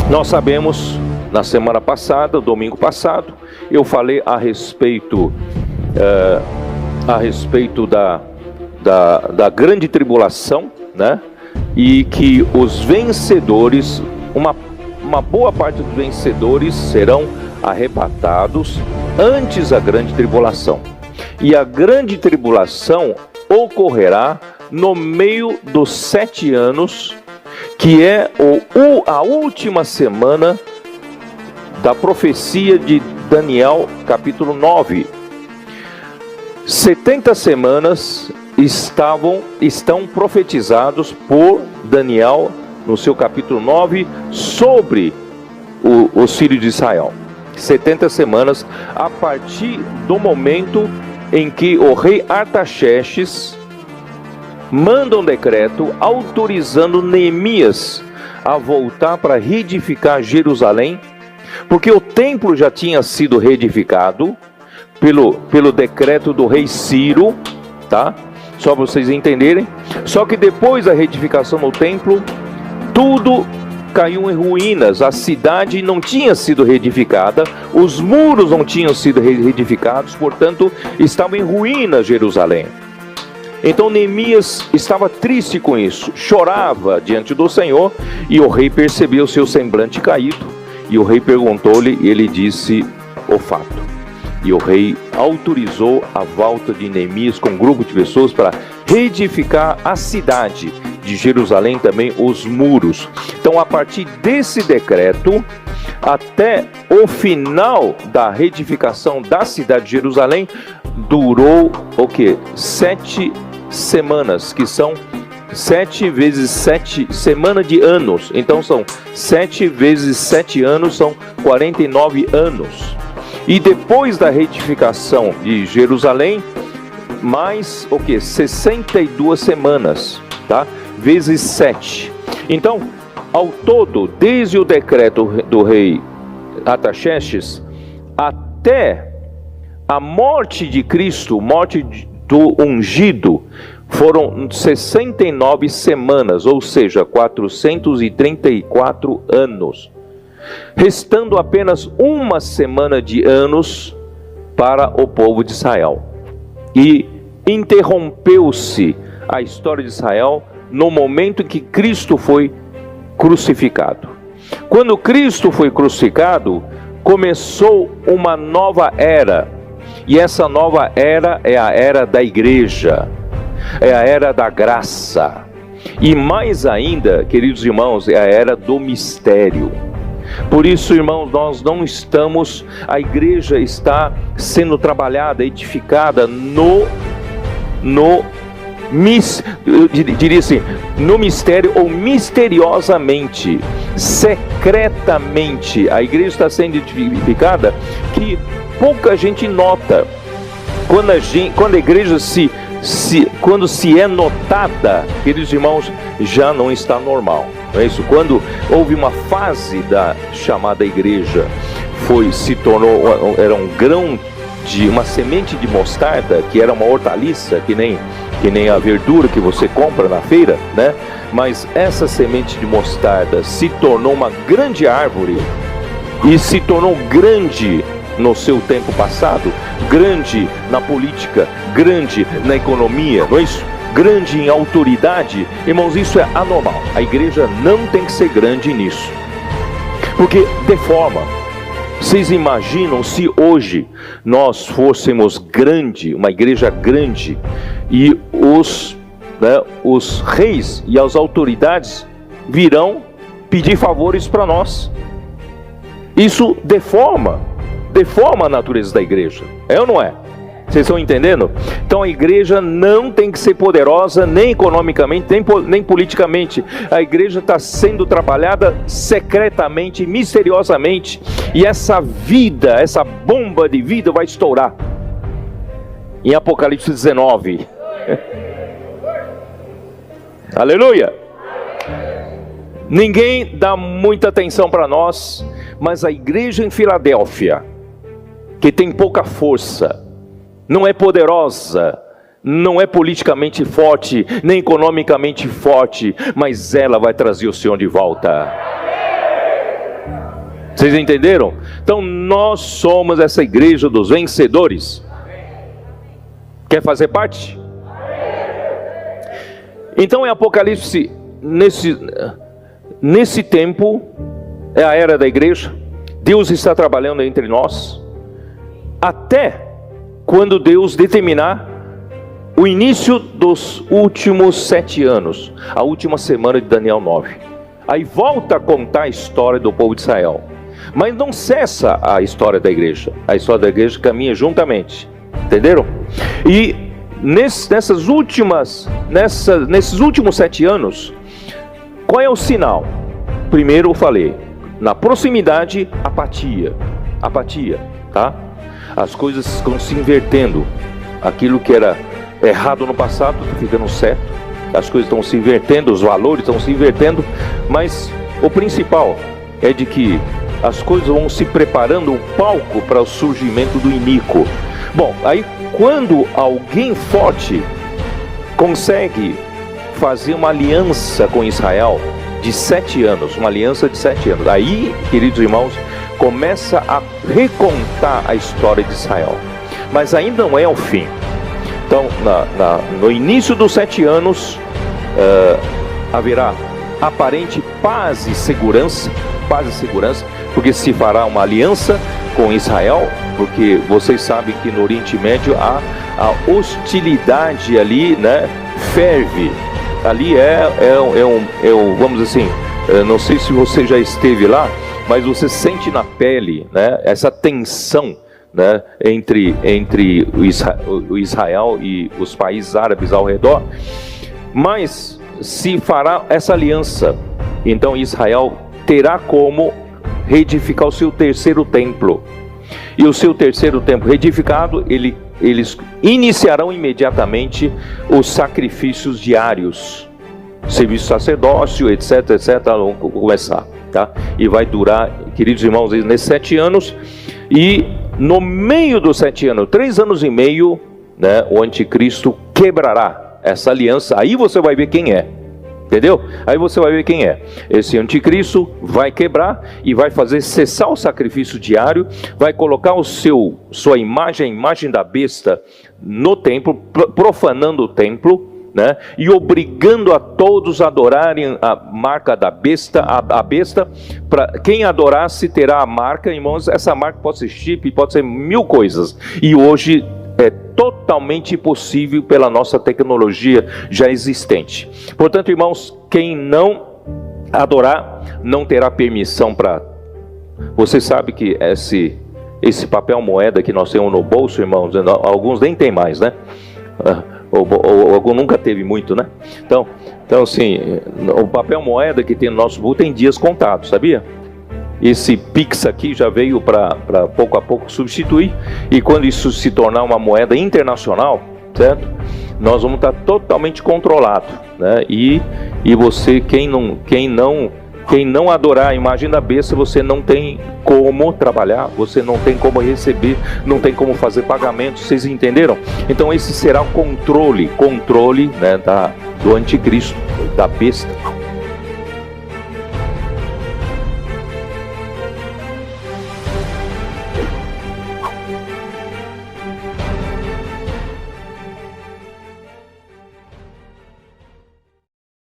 Nós sabemos, na semana passada, domingo passado, eu falei a respeito da grande tribulação, né? E que os vencedores, uma boa parte dos vencedores serão arrebatados antes da grande tribulação. E a grande tribulação ocorrerá no meio dos 7 anos, que é a última semana da profecia de Daniel, capítulo 9. 70 semanas estão profetizados por Daniel no seu capítulo 9 sobre os filhos de Israel. 70 semanas a partir do momento em que o rei Artaxerxes manda um decreto autorizando Neemias a voltar para reedificar Jerusalém, porque o templo já tinha sido reedificado pelo decreto do rei Ciro, tá? Só para vocês entenderem. Só que depois da reedificação do templo, tudo caiu em ruínas. A cidade não tinha sido reedificada, os muros não tinham sido reedificados, portanto, estava em ruínas Jerusalém. Então Neemias estava triste com isso, chorava diante do Senhor, e o rei percebeu seu semblante caído, e o rei perguntou-lhe, e ele disse o fato. E o rei autorizou a volta de Neemias com um grupo de pessoas para reedificar a cidade de Jerusalém, também os muros. Então, a partir desse decreto, até o final da reedificação da cidade de Jerusalém, durou o quê? 7 semanas, que são 7 vezes 7 semana de anos. Então são 7 vezes 7 anos, são 49 anos. E depois da reedificação de Jerusalém, mais o que? 62 semanas, tá? Vezes 7. Então, ao todo, desde o decreto do rei Artaxerxes até a morte de Cristo, morte do ungido, foram 69 semanas, ou seja, 434 anos. Restando apenas uma semana de anos para o povo de Israel. E interrompeu-se a história de Israel no momento em que Cristo foi crucificado. Quando Cristo foi crucificado, começou uma nova era. E essa nova era é a era da igreja, é a era da graça. E mais ainda, queridos irmãos, é a era do mistério. Por isso, irmãos, nós não estamos, a igreja está sendo trabalhada, edificada eu diria assim, no mistério ou misteriosamente, secretamente. A igreja está sendo edificada que pouca gente nota. Quando a igreja quando se é notada, queridos irmãos, já não está normal. Não é isso? Quando houve uma fase da chamada igreja, se tornou, era um grão de uma semente de mostarda, que era uma hortaliça, que nem a verdura que você compra na feira, né? Mas essa semente de mostarda se tornou uma grande árvore, e se tornou grande no seu tempo passado, grande na política, grande na economia, não é isso? Grande em autoridade. Irmãos, isso é anormal. A igreja não tem que ser grande nisso, porque deforma. Vocês imaginam se hoje nós fôssemos grande, uma igreja grande, e os reis e as autoridades virão pedir favores para nós? Isso deforma a natureza da igreja, é ou não é? Vocês estão entendendo? Então a igreja não tem que ser poderosa, nem economicamente, nem politicamente. A igreja está sendo trabalhada secretamente, misteriosamente. E essa bomba de vida vai estourar. Em Apocalipse 19. Aleluia! Ninguém dá muita atenção para nós, mas a igreja em Filadélfia, que tem pouca força, não é poderosa, não é politicamente forte, nem economicamente forte, mas ela vai trazer o Senhor de volta. Vocês entenderam? Então nós somos essa igreja dos vencedores. Quer fazer parte? Então em Apocalipse, nesse tempo, é a era da igreja. Deus está trabalhando entre nós, até quando Deus determinar o início dos últimos 7 anos, a última semana de Daniel 9. Aí volta a contar a história do povo de Israel. Mas não cessa a história da igreja. A história da igreja caminha juntamente. Entenderam? E nesses últimos 7 anos, qual é o sinal? Primeiro eu falei, na proximidade, apatia, tá? As coisas estão se invertendo. Aquilo que era errado no passado está ficando certo. As coisas estão se invertendo, os valores estão se invertendo. Mas o principal é de que as coisas vão se preparando o palco para o surgimento do iníquo. Bom, aí quando alguém forte consegue fazer uma aliança com Israel de 7 anos, uma aliança de 7 anos, aí, queridos irmãos, começa a recontar a história de Israel. Mas ainda não é o fim. Então, no início dos 7 anos, haverá aparente paz e segurança, porque se fará uma aliança com Israel, porque vocês sabem que no Oriente Médio a hostilidade ali, né, ferve. Ali vamos dizer assim, não sei se você já esteve lá, mas você sente na pele, né, essa tensão, né, entre o Israel e os países árabes ao redor. Mas se fará essa aliança, então Israel terá como reedificar o seu terceiro templo. E o seu terceiro templo reedificado, eles iniciarão imediatamente os sacrifícios diários, serviço sacerdócio, etc, vão começar, tá? E vai durar, queridos irmãos, nesses 7 anos. E no meio dos 7 anos, 3 anos e meio, né, o anticristo quebrará essa aliança. Aí você vai ver quem é. Entendeu? Aí você vai ver quem é. Esse anticristo vai quebrar e vai fazer cessar o sacrifício diário, vai colocar sua imagem, a imagem da besta no templo, profanando o templo, né? E obrigando a todos a adorarem a marca da besta, a besta. Para quem adorasse terá a marca, irmãos. Essa marca pode ser chip, pode ser 1000 coisas. E hoje é totalmente impossível pela nossa tecnologia já existente. Portanto, irmãos, quem não adorar não terá permissão para... Você sabe que esse papel moeda que nós temos no bolso, irmãos, alguns nem tem mais, né? Ou algum nunca teve muito, né? Então assim, o papel moeda que tem no nosso bolso tem dias contados, sabia? Esse Pix aqui já veio para pouco a pouco substituir, e quando isso se tornar uma moeda internacional, certo? Nós vamos estar totalmente controlado, né? E você, quem não adorar a imagem da besta, você não tem como trabalhar, você não tem como receber, não tem como fazer pagamento. Vocês entenderam? Então esse será o controle, né, do anticristo, da besta.